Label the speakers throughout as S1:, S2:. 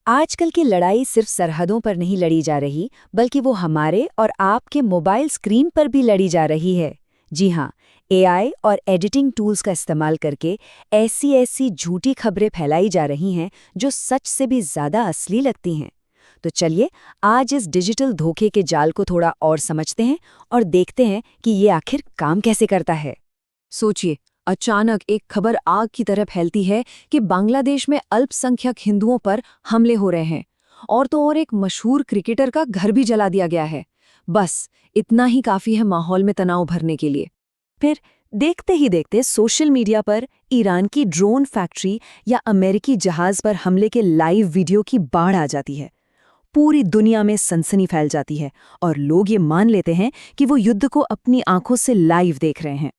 S1: आजकल की लड़ाई सिर्फ सरहदों पर नहीं लड़ी जा रही, बल्कि वो हमारे और आपके मोबाइल स्क्रीन पर भी लड़ी जा रही है। जी हाँ, एआई और एडिटिंग टूल्स का इस्तेमाल करके ऐसी ऐसी झूठी खबरें फैलाई जा रही हैं जो सच से भी ज़्यादा असली लगती हैं। तो चलिए, आज इस डिजिटल धोखे के जाल को थोड़ा और समझते हैं और देखते हैं कि ये आखिर काम कैसे करता है।
S2: सोचिए, अचानक एक खबर आग की तरह फैलती है कि बांग्लादेश में अल्पसंख्यक हिंदुओं पर हमले हो रहे हैं और तो और एक मशहूर क्रिकेटर का घर भी जला दिया गया है। बस इतना ही काफी है माहौल में तनाव भरने के लिए। फिर देखते ही देखते सोशल मीडिया पर ईरान की ड्रोन फैक्ट्री या अमेरिकी जहाज पर हमले के लाइव वीडियो की बाढ़ आ जाती है। पूरी दुनिया में सनसनी फैल जाती है और लोग ये मान लेते हैं कि वो युद्ध को अपनी आंखों से लाइव देख रहे हैं।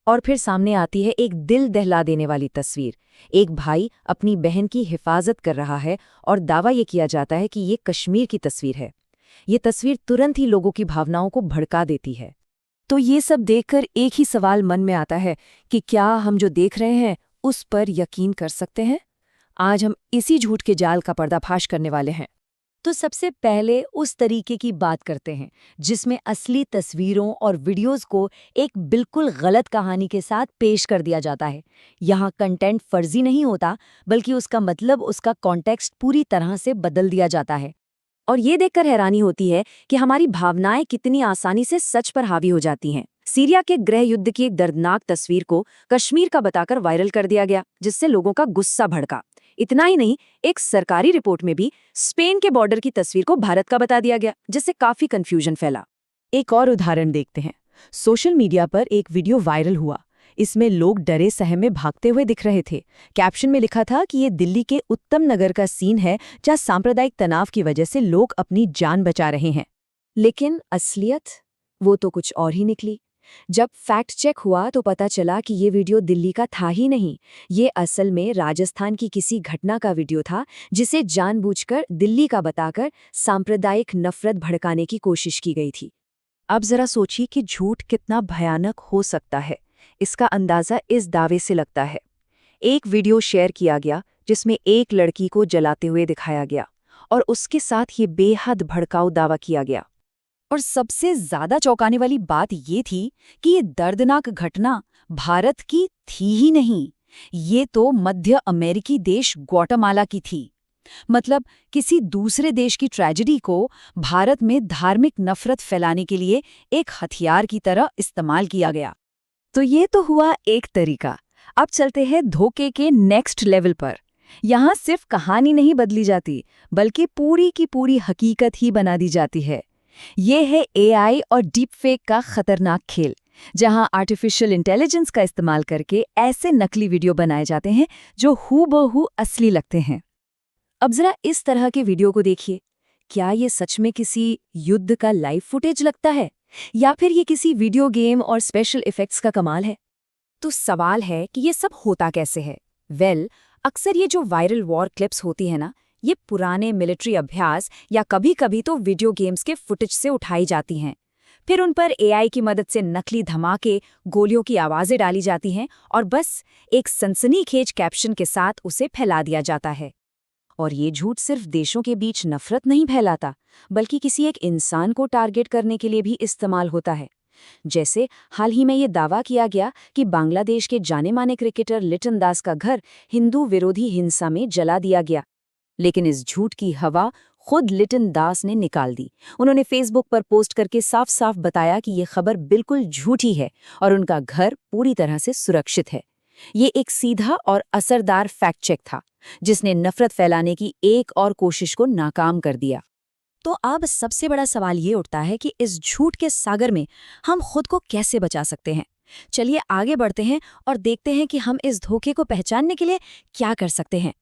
S1: और फिर सामने आती है एक दिल दहला देने वाली तस्वीर। एक भाई अपनी बहन की हिफाजत कर रहा है और दावा ये किया जाता है कि ये कश्मीर की तस्वीर है। ये तस्वीर तुरंत ही लोगों की भावनाओं को भड़का देती है।
S2: तो ये सब देखकर एक ही सवाल मन में आता है कि क्या हम जो देख रहे हैं उस पर यकीन कर सकते हैं? आज हम इसी झूठ के जाल का पर्दाफाश करने वाले हैं।
S1: तो सबसे पहले उस तरीके की बात करते हैं जिसमें असली तस्वीरों और वीडियोस को एक बिल्कुल गलत कहानी के साथ पेश कर दिया जाता है। यहाँ कंटेंट फर्जी नहीं होता, बल्कि उसका मतलब, उसका कॉन्टेक्स्ट पूरी तरह से बदल दिया जाता है। और ये देखकर हैरानी होती है कि हमारी भावनाएं कितनी आसानी से सच पर हावी हो जाती हैं। सीरिया के गृह युद्ध की एक दर्दनाक तस्वीर को कश्मीर का बताकर वायरल कर दिया गया, जिससे लोगों का गुस्सा भड़का। इतना ही नहीं, एक सरकारी रिपोर्ट में भी स्पेन के बॉर्डर की तस्वीर को भारत का बता दिया गया, जिससे काफी कंफ्यूजन फैला।
S2: एक और उदाहरण देखते हैं। सोशल मीडिया पर एक वीडियो वायरल हुआ। इसमें लोग डरे सहमे भागते हुए दिख रहे थे। कैप्शन में लिखा था कि ये दिल्ली के उत्तम नगर का सीन है, जहां सांप्रदायिक तनाव की वजह से लोग अपनी जान बचा रहे हैं।
S1: लेकिन असलियत वो तो कुछ और ही निकली। जब फैक्ट चेक हुआ तो पता चला कि ये वीडियो दिल्ली का था ही नहीं। ये असल में राजस्थान की किसी घटना का वीडियो था, जिसे जानबूझकर दिल्ली का बताकर सांप्रदायिक नफरत भड़काने की कोशिश की गई थी।
S2: अब जरा सोचिए कि झूठ कितना भयानक हो सकता है। इसका अंदाजा इस दावे से लगता है। एक वीडियो शेयर किया गया जिसमें एक लड़की को जलाते हुए दिखाया गया और उसके साथ ये बेहद भड़काऊ दावा किया गया।
S1: और सबसे ज्यादा चौंकाने वाली बात ये थी कि ये दर्दनाक घटना भारत की थी ही नहीं, ये तो मध्य अमेरिकी देश ग्वाटेमाला की थी। मतलब किसी दूसरे देश की ट्रेजेडी को भारत में धार्मिक नफरत फैलाने के लिए एक हथियार की तरह इस्तेमाल किया गया।
S2: तो ये तो हुआ एक तरीका। अब चलते हैं धोखे के नेक्स्ट लेवल पर। यहाँ सिर्फ कहानी नहीं बदली जाती, बल्कि पूरी की पूरी हकीकत ही बना दी जाती है। ये है एआई और डीपफेक का खतरनाक खेल, जहां आर्टिफिशियल इंटेलिजेंस का इस्तेमाल करके ऐसे नकली वीडियो बनाए जाते हैं जो हूबहू असली लगते हैं। अब जरा इस तरह के वीडियो को देखिए। क्या ये सच में किसी युद्ध का लाइव फुटेज लगता है, या फिर ये किसी वीडियो गेम और स्पेशल इफेक्ट्स का कमाल है?
S1: तो सवाल है कि ये सब होता कैसे है। अक्सर ये जो वायरल वॉर क्लिप्स होती है ना, ये पुराने मिलिट्री अभ्यास या कभी कभी तो वीडियो गेम्स के फुटेज से उठाई जाती हैं। फिर उन पर एआई की मदद से नकली धमाके, गोलियों की आवाज़ें डाली जाती हैं और बस एक सनसनीखेज कैप्शन के साथ उसे फैला दिया जाता है। और ये झूठ सिर्फ देशों के बीच नफरत नहीं फैलाता, बल्कि किसी एक इंसान को टारगेट करने के लिए भी इस्तेमाल होता है। जैसे हाल ही में ये दावा किया गया कि बांग्लादेश के जाने माने क्रिकेटर लिटन दास का घर हिंदू विरोधी हिंसा में जला दिया गया। लेकिन इस झूठ की हवा खुद लिटन दास ने निकाल दी। उन्होंने फेसबुक पर पोस्ट करके साफ साफ बताया कि ये खबर बिल्कुल झूठी है और उनका घर पूरी तरह से सुरक्षित है। ये एक सीधा और असरदार फैक्ट चेक था, जिसने नफरत फैलाने की एक और कोशिश को नाकाम कर दिया। तो अब सबसे बड़ा सवाल ये उठता है कि इस झूठ के सागर में हम खुद को कैसे बचा सकते हैं। चलिए आगे बढ़ते हैं और देखते हैं कि हम इस धोखे को पहचानने के लिए क्या कर सकते हैं।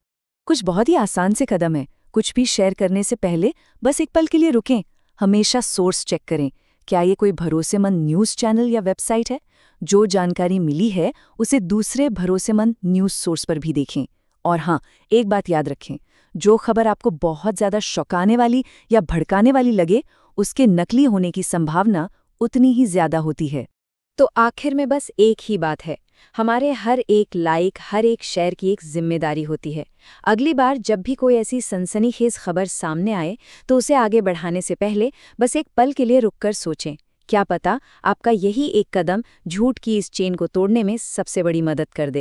S2: कुछ बहुत ही आसान से कदम है। कुछ भी शेयर करने से पहले बस एक पल के लिए रुकें। हमेशा सोर्स चेक करें। क्या ये कोई भरोसेमंद न्यूज़ चैनल या वेबसाइट है? जो जानकारी मिली है उसे दूसरे भरोसेमंद न्यूज़ सोर्स पर भी देखें। और हाँ, एक बात याद रखें, जो खबर आपको बहुत ज़्यादा चौंकाने वाली या भड़काने वाली लगे, उसके नकली होने की संभावना उतनी ही ज़्यादा होती है।
S1: तो आखिर में बस एक ही बात है, हमारे हर एक लाइक, हर एक शेयर की एक जिम्मेदारी होती है। अगली बार जब भी कोई ऐसी सनसनीखेज खबर सामने आए तो उसे आगे बढ़ाने से पहले बस एक पल के लिए रुककर सोचें। क्या पता आपका यही एक कदम झूठ की इस चेन को तोड़ने में सबसे बड़ी मदद कर दे।